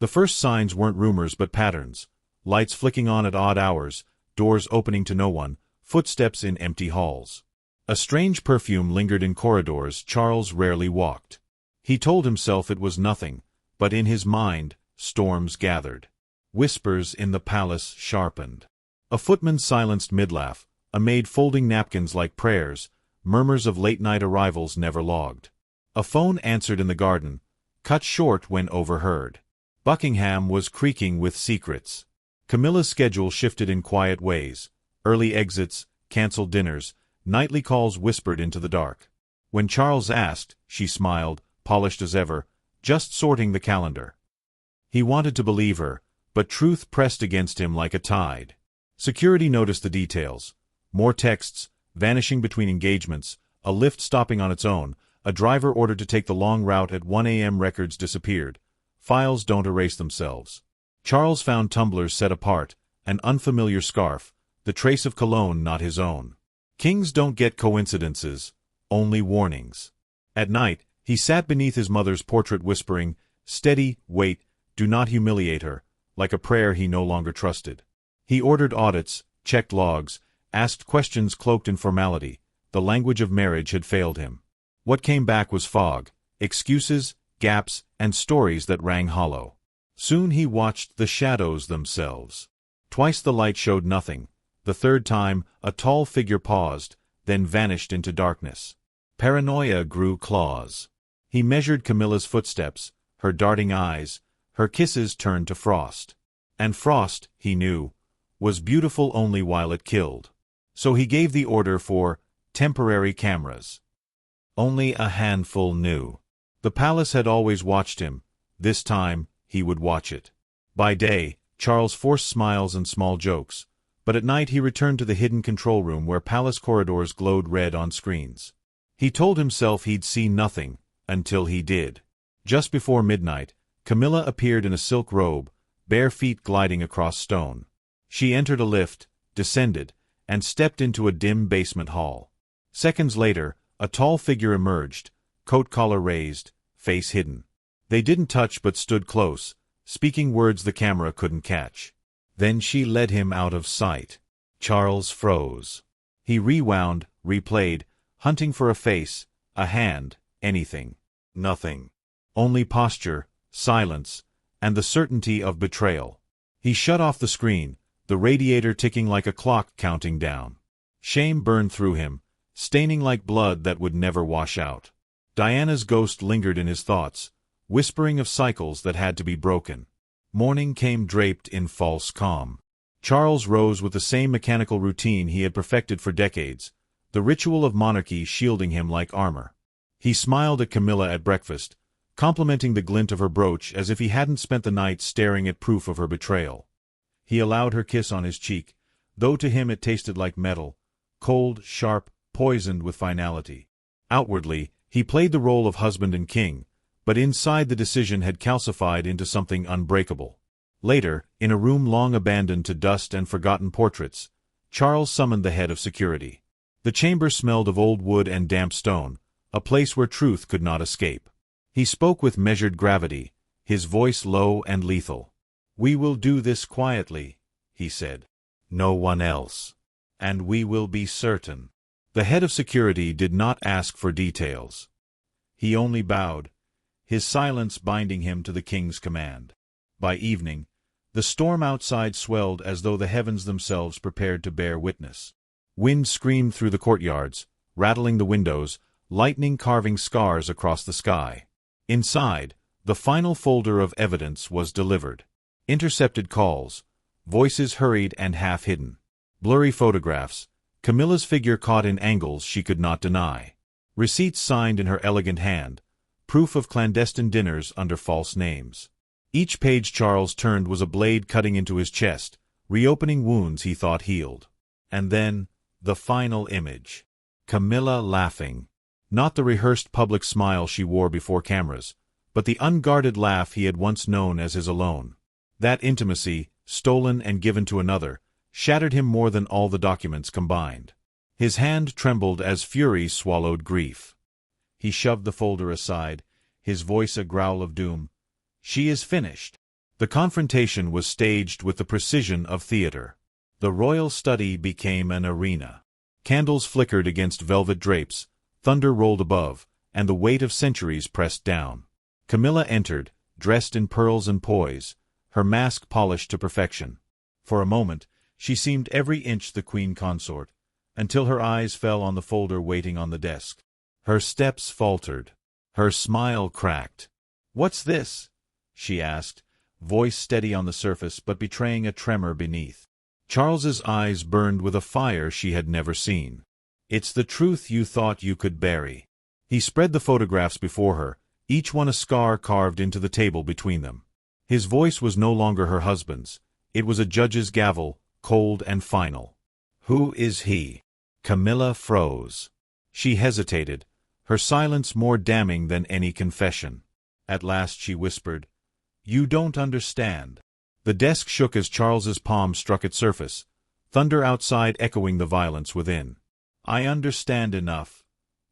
The first signs weren't rumors but patterns. Lights flicking on at odd hours, doors opening to no one, footsteps in empty halls. A strange perfume lingered in corridors Charles rarely walked. He told himself it was nothing, but in his mind, storms gathered. Whispers in the palace sharpened. A footman silenced mid-laugh, a maid folding napkins like prayers, murmurs of late-night arrivals never logged. A phone answered in the garden, cut short when overheard. Buckingham was creaking with secrets. Camilla's schedule shifted in quiet ways. Early exits, cancelled dinners, nightly calls whispered into the dark. When Charles asked, she smiled, polished as ever, just sorting the calendar. He wanted to believe her, but truth pressed against him like a tide. Security noticed the details. More texts, vanishing between engagements, a lift stopping on its own, a driver ordered to take the long route at 1 a.m. Records disappeared. Files don't erase themselves. Charles found tumblers set apart, an unfamiliar scarf, the trace of cologne not his own. Kings don't get coincidences, only warnings. At night, he sat beneath his mother's portrait whispering, "Steady, wait, do not humiliate her," like a prayer he no longer trusted. He ordered audits, checked logs, asked questions cloaked in formality. The language of marriage had failed him. What came back was fog, excuses, gaps, and stories that rang hollow. Soon he watched the shadows themselves. Twice the light showed nothing. The third time, a tall figure paused, then vanished into darkness. Paranoia grew claws. He measured Camilla's footsteps, her darting eyes, her kisses turned to frost. And frost, he knew, was beautiful only while it killed. So he gave the order for temporary cameras. Only a handful knew. The palace had always watched him. This time, he would watch it. By day, Charles forced smiles and small jokes, but at night he returned to the hidden control room where palace corridors glowed red on screens. He told himself he'd see nothing, until he did. Just before midnight, Camilla appeared in a silk robe, bare feet gliding across stone. She entered a lift, descended, and stepped into a dim basement hall. Seconds later, a tall figure emerged, coat collar raised, face hidden. They didn't touch but stood close, speaking words the camera couldn't catch. Then she led him out of sight. Charles froze. He rewound, replayed, hunting for a face, a hand, anything. Nothing. Only posture, silence, and the certainty of betrayal. He shut off the screen, the radiator ticking like a clock counting down. Shame burned through him, staining like blood that would never wash out. Diana's ghost lingered in his thoughts, whispering of cycles that had to be broken. Morning came draped in false calm. Charles rose with the same mechanical routine he had perfected for decades, the ritual of monarchy shielding him like armor. He smiled at Camilla at breakfast, complimenting the glint of her brooch as if he hadn't spent the night staring at proof of her betrayal. He allowed her kiss on his cheek, though to him it tasted like metal, cold, sharp, poisoned with finality. Outwardly, he played the role of husband and king, but inside the decision had calcified into something unbreakable. Later, in a room long abandoned to dust and forgotten portraits, Charles summoned the head of security. The chamber smelled of old wood and damp stone, a place where truth could not escape. He spoke with measured gravity, his voice low and lethal. "We will do this quietly," he said. "No one else. And we will be certain." The head of security did not ask for details. He only bowed, his silence binding him to the king's command. By evening, the storm outside swelled as though the heavens themselves prepared to bear witness. Wind screamed through the courtyards, rattling the windows, lightning carving scars across the sky. Inside, the final folder of evidence was delivered. Intercepted calls, voices hurried and half-hidden. Blurry photographs, Camilla's figure caught in angles she could not deny. Receipts signed in her elegant hand, proof of clandestine dinners under false names. Each page Charles turned was a blade cutting into his chest, reopening wounds he thought healed. And then, the final image. Camilla laughing. Not the rehearsed public smile she wore before cameras, but the unguarded laugh he had once known as his alone. That intimacy, stolen and given to another, shattered him more than all the documents combined. His hand trembled as fury swallowed grief. He shoved the folder aside, his voice a growl of doom. "She is finished." The confrontation was staged with the precision of theater. The royal study became an arena. Candles flickered against velvet drapes, thunder rolled above, and the weight of centuries pressed down. Camilla entered, dressed in pearls and poise, her mask polished to perfection. For a moment, she seemed every inch the Queen Consort, until her eyes fell on the folder waiting on the desk. Her steps faltered. Her smile cracked. "What's this?" she asked, voice steady on the surface but betraying a tremor beneath. Charles's eyes burned with a fire she had never seen. "It's the truth you thought you could bury." He spread the photographs before her, each one a scar carved into the table between them. His voice was no longer her husband's. It was a judge's gavel, cold and final. "Who is he?" Camilla froze. She hesitated, her silence more damning than any confession. At last she whispered, "You don't understand." The desk shook as Charles's palm struck its surface, thunder outside echoing the violence within. "I understand enough,"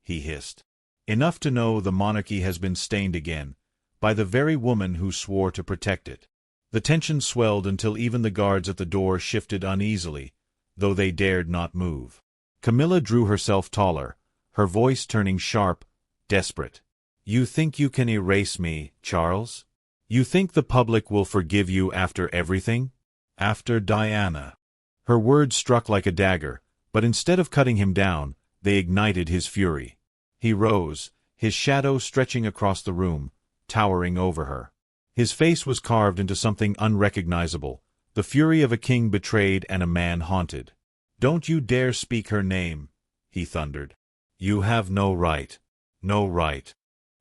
he hissed. "Enough to know the monarchy has been stained again, by the very woman who swore to protect it." The tension swelled until even the guards at the door shifted uneasily, though they dared not move. Camilla drew herself taller, her voice turning sharp, desperate. "You think you can erase me, Charles? You think the public will forgive you after everything? After Diana?" Her words struck like a dagger, but instead of cutting him down, they ignited his fury. He rose, his shadow stretching across the room, towering over her. His face was carved into something unrecognizable, the fury of a king betrayed and a man haunted. "Don't you dare speak her name," he thundered. "You have no right. No right."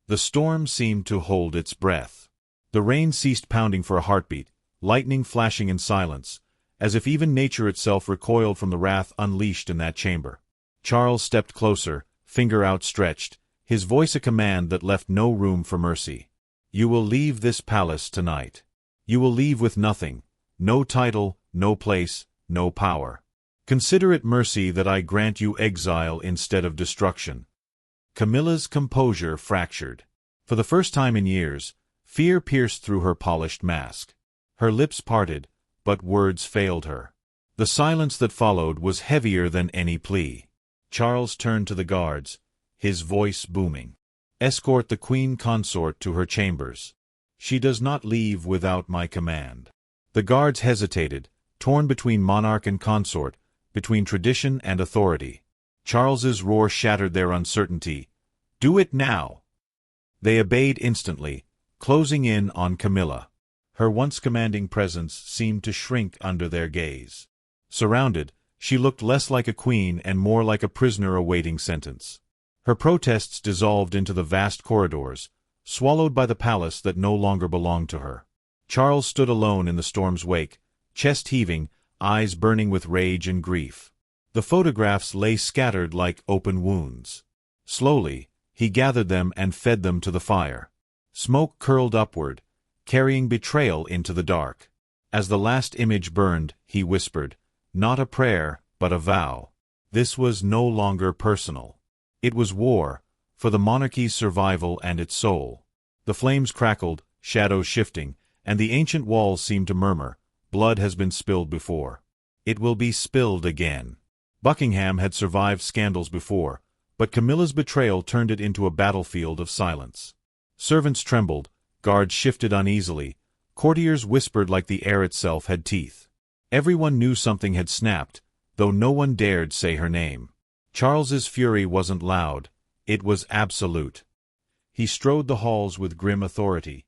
The storm seemed to hold its breath. The rain ceased pounding for a heartbeat, lightning flashing in silence, as if even nature itself recoiled from the wrath unleashed in that chamber. Charles stepped closer, finger outstretched, his voice a command that left no room for mercy. "You will leave this palace tonight. You will leave with nothing, no title, no place, no power. Consider it mercy that I grant you exile instead of destruction." Camilla's composure fractured. For the first time in years, fear pierced through her polished mask. Her lips parted, but words failed her. The silence that followed was heavier than any plea. Charles turned to the guards, his voice booming. "Escort the Queen Consort to her chambers. She does not leave without my command." The guards hesitated, torn between monarch and consort, between tradition and authority. Charles's roar shattered their uncertainty. "Do it now!" They obeyed instantly, closing in on Camilla. Her once commanding presence seemed to shrink under their gaze. Surrounded, she looked less like a queen and more like a prisoner awaiting sentence. Her protests dissolved into the vast corridors, swallowed by the palace that no longer belonged to her. Charles stood alone in the storm's wake, chest heaving, eyes burning with rage and grief. The photographs lay scattered like open wounds. Slowly, he gathered them and fed them to the fire. Smoke curled upward, carrying betrayal into the dark. As the last image burned, he whispered, not a prayer, but a vow. This was no longer personal. It was war, for the monarchy's survival and its soul. The flames crackled, shadows shifting, and the ancient walls seemed to murmur, blood has been spilled before. It will be spilled again. Buckingham had survived scandals before, but Camilla's betrayal turned it into a battlefield of silence. Servants trembled, guards shifted uneasily, courtiers whispered like the air itself had teeth. Everyone knew something had snapped, though no one dared say her name. Charles's fury wasn't loud, it was absolute. He strode the halls with grim authority,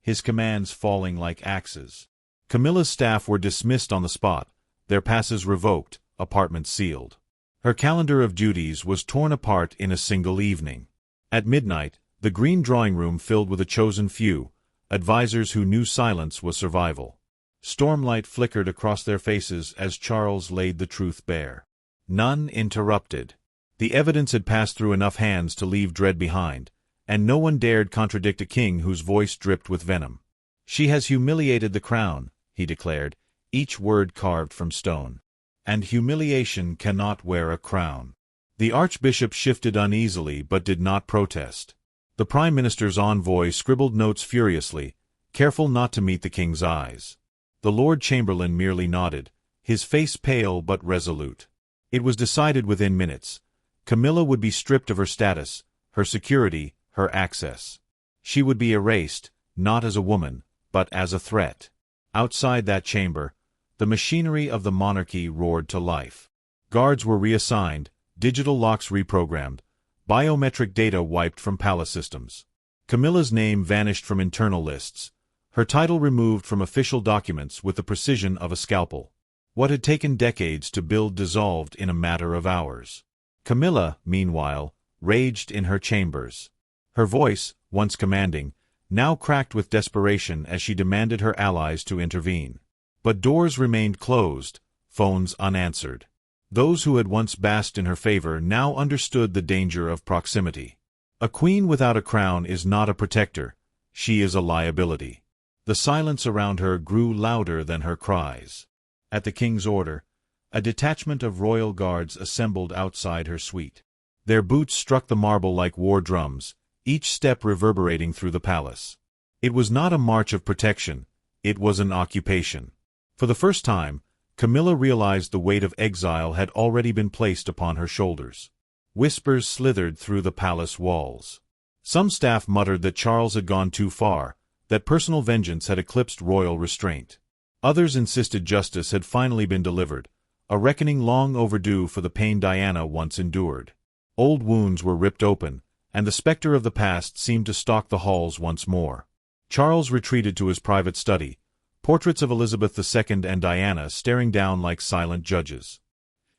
his commands falling like axes. Camilla's staff were dismissed on the spot, their passes revoked, apartments sealed. Her calendar of duties was torn apart in a single evening. At midnight, the green drawing room filled with a chosen few, advisers who knew silence was survival. Stormlight flickered across their faces as Charles laid the truth bare. None interrupted. The evidence had passed through enough hands to leave dread behind, and no one dared contradict a king whose voice dripped with venom. She has humiliated the crown, he declared, each word carved from stone. And humiliation cannot wear a crown. The archbishop shifted uneasily but did not protest. The prime minister's envoy scribbled notes furiously, careful not to meet the king's eyes. The Lord Chamberlain merely nodded, his face pale but resolute. It was decided within minutes. Camilla would be stripped of her status, her security, her access. She would be erased, not as a woman, but as a threat. Outside that chamber, the machinery of the monarchy roared to life. Guards were reassigned, digital locks reprogrammed, biometric data wiped from palace systems. Camilla's name vanished from internal lists, her title removed from official documents with the precision of a scalpel. What had taken decades to build dissolved in a matter of hours. Camilla, meanwhile, raged in her chambers. Her voice, once commanding, now cracked with desperation as she demanded her allies to intervene. But doors remained closed, phones unanswered. Those who had once basked in her favor now understood the danger of proximity. A queen without a crown is not a protector, she is a liability. The silence around her grew louder than her cries. At the king's order, a detachment of royal guards assembled outside her suite. Their boots struck the marble like war drums, each step reverberating through the palace. It was not a march of protection, it was an occupation. For the first time, Camilla realized the weight of exile had already been placed upon her shoulders. Whispers slithered through the palace walls. Some staff muttered that Charles had gone too far, that personal vengeance had eclipsed royal restraint. Others insisted justice had finally been delivered, a reckoning long overdue for the pain Diana once endured. Old wounds were ripped open, and the specter of the past seemed to stalk the halls once more. Charles retreated to his private study, portraits of Elizabeth II and Diana staring down like silent judges.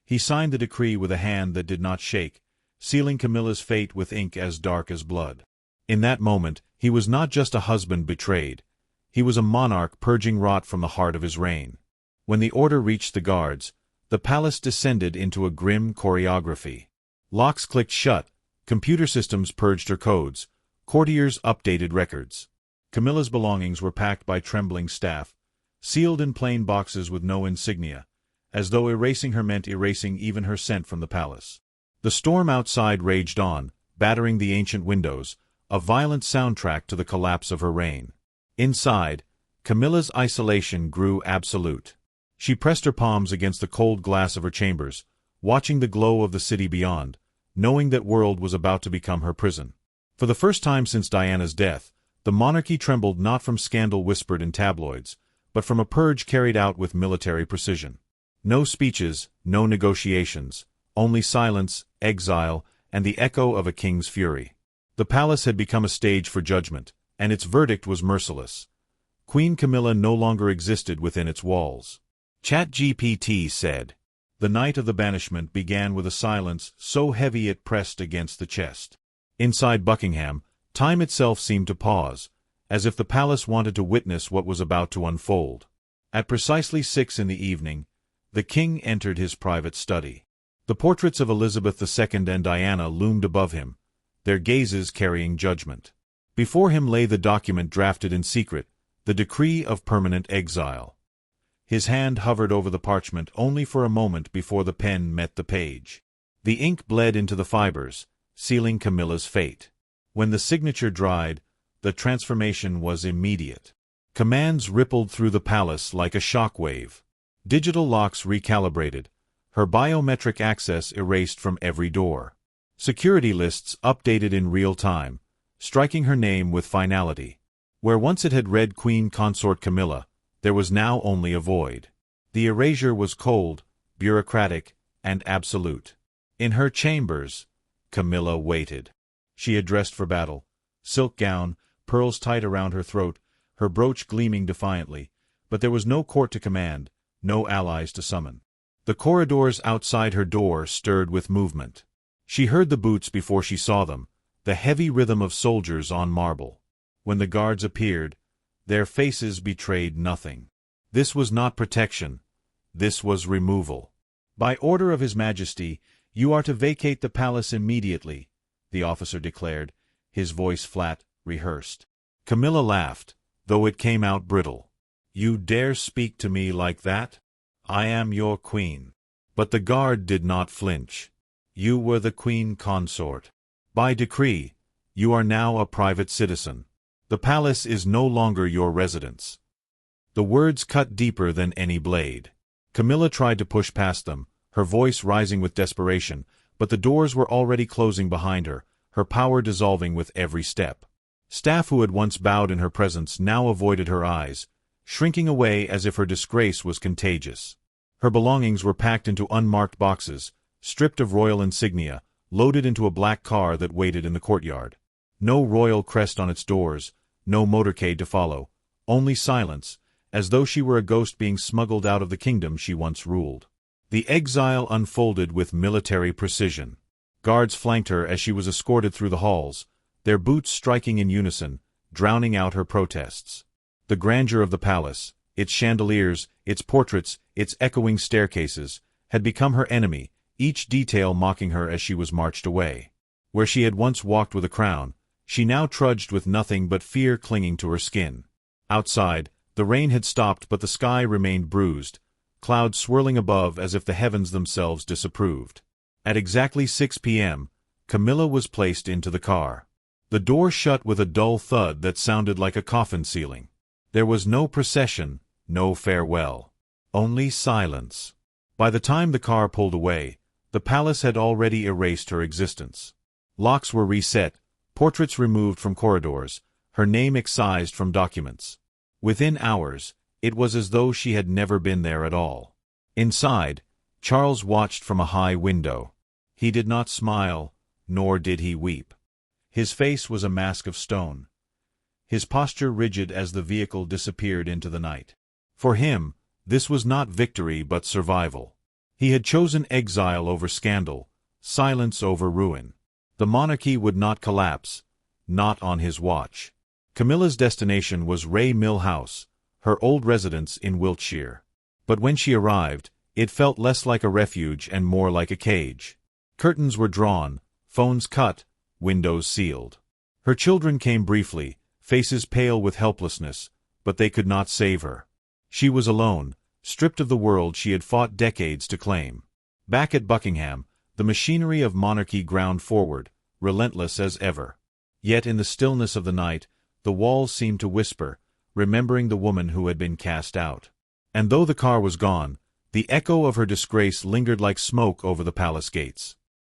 He signed the decree with a hand that did not shake, sealing Camilla's fate with ink as dark as blood. In that moment, he was not just a husband betrayed. He was a monarch purging rot from the heart of his reign. When the order reached the guards, the palace descended into a grim choreography. Locks clicked shut, computer systems purged her codes, courtiers updated records. Camilla's belongings were packed by trembling staff, sealed in plain boxes with no insignia, as though erasing her meant erasing even her scent from the palace. The storm outside raged on, battering the ancient windows, a violent soundtrack to the collapse of her reign. Inside, Camilla's isolation grew absolute. She pressed her palms against the cold glass of her chambers, watching the glow of the city beyond, knowing that world was about to become her prison. For the first time since Diana's death, the monarchy trembled not from scandal whispered in tabloids, but from a purge carried out with military precision. No speeches, no negotiations, only silence, exile, and the echo of a king's fury. The palace had become a stage for judgment, and its verdict was merciless. Queen Camilla no longer existed within its walls. ChatGPT said. The night of the banishment began with a silence so heavy it pressed against the chest. Inside Buckingham, time itself seemed to pause, as if the palace wanted to witness what was about to unfold. At precisely 6 p.m, the king entered his private study. The portraits of Elizabeth II and Diana loomed above him, their gazes carrying judgment. Before him lay the document drafted in secret, the decree of permanent exile. His hand hovered over the parchment only for a moment before the pen met the page. The ink bled into the fibers, sealing Camilla's fate. When the signature dried, the transformation was immediate. Commands rippled through the palace like a shockwave. Digital locks recalibrated, her biometric access erased from every door. Security lists updated in real time, striking her name with finality. Where once it had read Queen Consort Camilla, there was now only a void. The erasure was cold, bureaucratic, and absolute. In her chambers, Camilla waited. She had dressed for battle, silk gown, pearls tight around her throat, her brooch gleaming defiantly, but there was no court to command, no allies to summon. The corridors outside her door stirred with movement. She heard the boots before she saw them, the heavy rhythm of soldiers on marble. When the guards appeared, their faces betrayed nothing. This was not protection, this was removal. By order of His Majesty, you are to vacate the palace immediately, the officer declared, his voice flat, rehearsed. Camilla laughed, though it came out brittle. You dare speak to me like that? I am your queen. But the guard did not flinch. You were the Queen Consort. By decree, you are now a private citizen. The palace is no longer your residence." The words cut deeper than any blade. Camilla tried to push past them, her voice rising with desperation, but the doors were already closing behind her, her power dissolving with every step. Staff who had once bowed in her presence now avoided her eyes, shrinking away as if her disgrace was contagious. Her belongings were packed into unmarked boxes, stripped of royal insignia, loaded into a black car that waited in the courtyard. No royal crest on its doors, no motorcade to follow, only silence, as though she were a ghost being smuggled out of the kingdom she once ruled. The exile unfolded with military precision. Guards flanked her as she was escorted through the halls, their boots striking in unison, drowning out her protests. The grandeur of the palace, its chandeliers, its portraits, its echoing staircases, had become her enemy, each detail mocking her as she was marched away. Where she had once walked with a crown, she now trudged with nothing but fear clinging to her skin. Outside, the rain had stopped but the sky remained bruised, clouds swirling above as if the heavens themselves disapproved. At exactly 6 p.m., Camilla was placed into the car. The door shut with a dull thud that sounded like a coffin ceiling. There was no procession, no farewell. Only silence. By the time the car pulled away, the palace had already erased her existence. Locks were reset, portraits removed from corridors, her name excised from documents. Within hours, it was as though she had never been there at all. Inside, Charles watched from a high window. He did not smile, nor did he weep. His face was a mask of stone, his posture rigid as the vehicle disappeared into the night. For him, this was not victory but survival. He had chosen exile over scandal, silence over ruin. The monarchy would not collapse, not on his watch. Camilla's destination was Ray Mill House, her old residence in Wiltshire. But when she arrived, it felt less like a refuge and more like a cage. Curtains were drawn, phones cut, windows sealed. Her children came briefly, faces pale with helplessness, but they could not save her. She was alone, stripped of the world she had fought decades to claim. Back at Buckingham, the machinery of monarchy ground forward, relentless as ever. Yet in the stillness of the night, the walls seemed to whisper, remembering the woman who had been cast out. And though the car was gone, the echo of her disgrace lingered like smoke over the palace gates.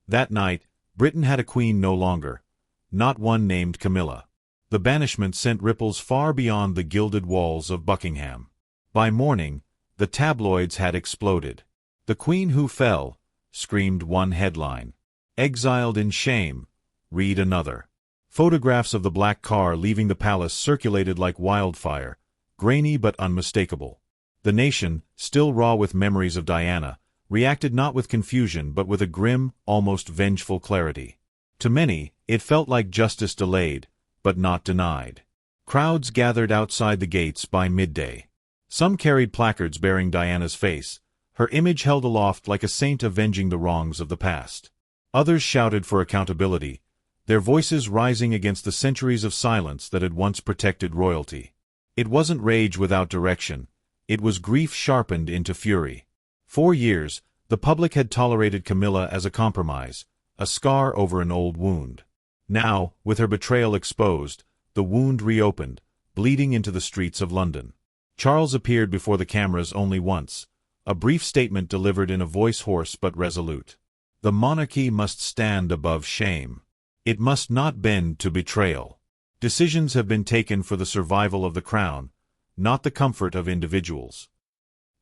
That night, Britain had a queen no longer, not one named Camilla. The banishment sent ripples far beyond the gilded walls of Buckingham. By morning, the tabloids had exploded. "The Queen who fell," screamed one headline. "Exiled in shame," read another. Photographs of the black car leaving the palace circulated like wildfire, grainy but unmistakable. The nation, still raw with memories of Diana, reacted not with confusion but with a grim, almost vengeful clarity. To many, it felt like justice delayed, but not denied. Crowds gathered outside the gates by midday. Some carried placards bearing Diana's face, her image held aloft like a saint avenging the wrongs of the past. Others shouted for accountability, their voices rising against the centuries of silence that had once protected royalty. It wasn't rage without direction, it was grief sharpened into fury. 4 years, the public had tolerated Camilla as a compromise, a scar over an old wound. Now, with her betrayal exposed, the wound reopened, bleeding into the streets of London. Charles appeared before the cameras only once, a brief statement delivered in a voice hoarse but resolute. The monarchy must stand above shame. It must not bend to betrayal. Decisions have been taken for the survival of the crown, not the comfort of individuals.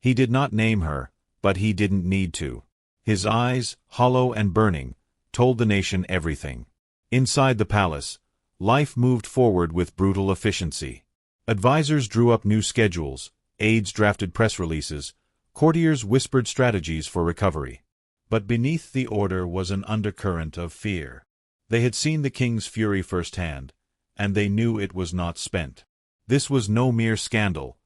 He did not name her, but he didn't need to. His eyes, hollow and burning, told the nation everything. Inside the palace, life moved forward with brutal efficiency. Advisors drew up new schedules, aides drafted press releases, courtiers whispered strategies for recovery. But beneath the order was an undercurrent of fear. They had seen the king's fury firsthand, and they knew it was not spent. This was no mere scandal.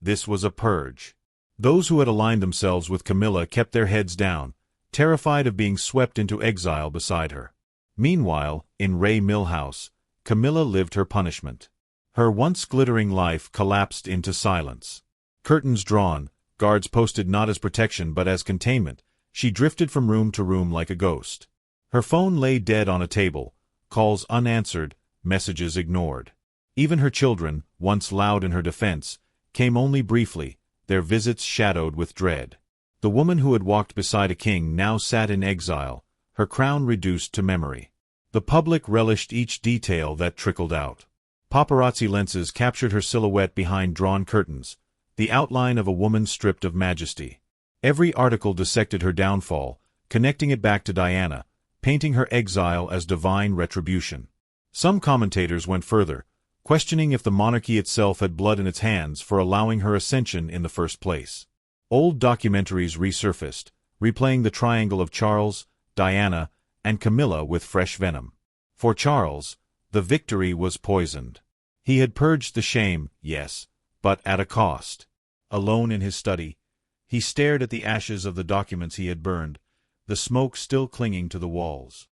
This was a purge. Those who had aligned themselves with Camilla kept their heads down, terrified of being swept into exile beside her. Meanwhile, in Ray Mill House, Camilla lived her punishment. Her once glittering life collapsed into silence. Curtains drawn, guards posted not as protection but as containment, she drifted from room to room like a ghost. Her phone lay dead on a table, calls unanswered, messages ignored. Even her children, once loud in her defense, came only briefly, their visits shadowed with dread. The woman who had walked beside a king now sat in exile, her crown reduced to memory. The public relished each detail that trickled out. Paparazzi lenses captured her silhouette behind drawn curtains, the outline of a woman stripped of majesty. Every article dissected her downfall, connecting it back to Diana, painting her exile as divine retribution. Some commentators went further, questioning if the monarchy itself had blood in its hands for allowing her ascension in the first place. Old documentaries resurfaced, replaying the triangle of Charles, Diana, and Camilla with fresh venom. For Charles, the victory was poisoned. He had purged the shame, yes, but at a cost. Alone in his study, he stared at the ashes of the documents he had burned, the smoke still clinging to the walls.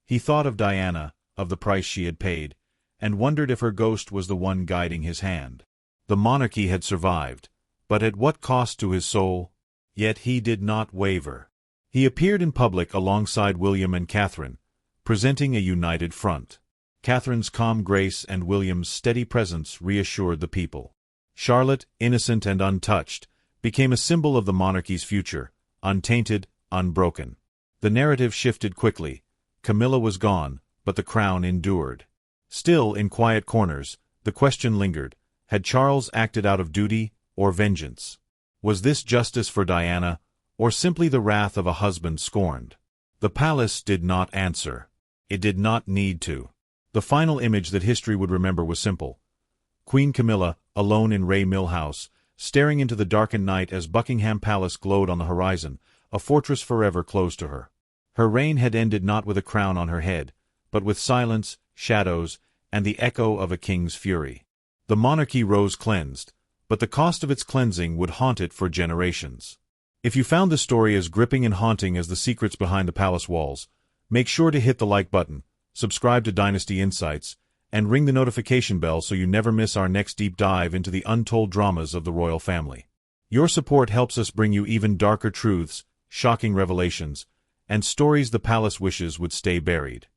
He thought of Diana, of the price she had paid, and wondered if her ghost was the one guiding his hand. The monarchy had survived, but at what cost to his soul? Yet he did not waver. He appeared in public alongside William and Catherine, presenting a united front. Catherine's calm grace and William's steady presence reassured the people. Charlotte, innocent and untouched, became a symbol of the monarchy's future, untainted, unbroken. The narrative shifted quickly. Camilla was gone, but the crown endured. Still, in quiet corners, the question lingered: had Charles acted out of duty or vengeance? Was this justice for Diana, or simply the wrath of a husband scorned? The palace did not answer. It did not need to. The final image that history would remember was simple. Queen Camilla, alone in Ray Mill House, staring into the darkened night as Buckingham Palace glowed on the horizon, a fortress forever closed to her. Her reign had ended not with a crown on her head, but with silence, shadows, and the echo of a king's fury. The monarchy rose cleansed, but the cost of its cleansing would haunt it for generations. If you found the story as gripping and haunting as the secrets behind the palace walls, make sure to hit the like button, subscribe to Dynasty Insights, and ring the notification bell so you never miss our next deep dive into the untold dramas of the royal family. Your support helps us bring you even darker truths, shocking revelations, and stories the palace wishes would stay buried.